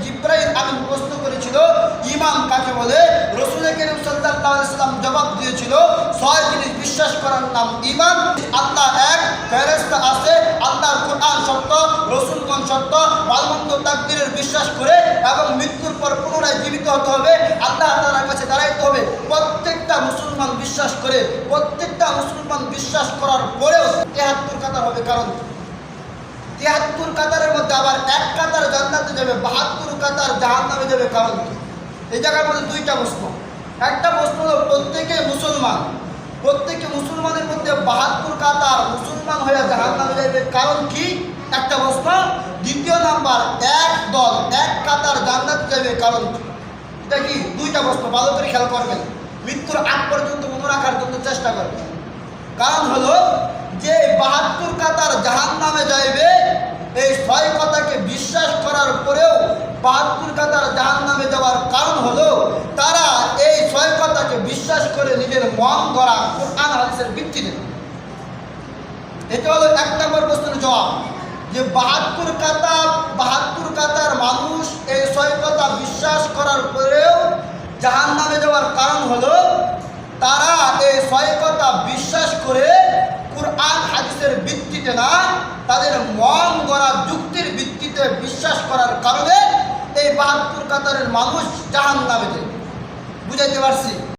জিবরাইল আমিন প্রশ্ন করেছিল ঈমান কাকে বলে, রাসূল করিম সাল্লাল্লাহু আলাইহি ওয়াসাল্লাম জবাব দিয়েছিল 6 জিনিস বিশ্বাস করার নাম ঈমান। আল্লাহ এক, ফেরেশতা আছে, আল্লাহর কোরআন সত্য, রাসূলগণ সত্য, ভালো-মন্দ তাকদীরের বিশ্বাস করে এবং মৃত্যুর পর পুনরায় জীবিত হতে হবে, আল্লাহ তাআলার কাছে দাঁড়াইতে হবে। প্রত্যেকটা মুসলমান বিশ্বাস করে, প্রত্যেকটা মুসলমান বিশ্বাস করার পরেও 73 কাতার হবে। কারণ 73 কাতারের মধ্যে আবার এক কাতার জান্নাতে যাবে, 72 কাতার জাহান্নামে যাবে। কারণ এই জায়গার মধ্যে দুইটা প্রশ্ন। একটা প্রশ্ন হলো প্রত্যেকে মুসলমান, প্রত্যেকে মুসলমানের মধ্যে 72 কাতার মুসলমান হয়ে জাহান্নামে যাবে, কারণ কি? একটা প্রশ্ন। দ্বিতীয় নাম্বার, এক দল এক কাতার জান্নাতে যাবে, কারণ কি? এটা কি? দুইটা প্রশ্ন, ভালো করে খেয়াল করবেন, মৃত্যুর আগ পর্যন্ত মনে রাখার জন্য চেষ্টা করবেন। কারণ হলো যে 72 কাতার জাহান্নামে যাইবে, এই 6 কথাকে বিশ্বাস করার পরেও 72 কাতার জাহান্নামে যাওয়ার কারণ হলো তারা এই 6 কথাকে বিশ্বাস করে নিজের মন গড়া কোরআন হাদিসের ভিত্তিতে। এটা হলো 1 নম্বর প্রশ্নের জবাব, যে 72 কাতার মানুষ এই 6 কথা বিশ্বাস করার পরেও জাহান্নামে যাওয়ার কারণ হলো তারা এই 6 কথা বিশ্বাস করে কোরআন হাদিসের ভিত্তিতে না, তাদের মন গড়া যুক্তির ভিত্তিতে বিশ্বাস করার কারণে এই 72 কাতারের মানুষ জাহান্নামে যায়। বুঝাইতে পারছি?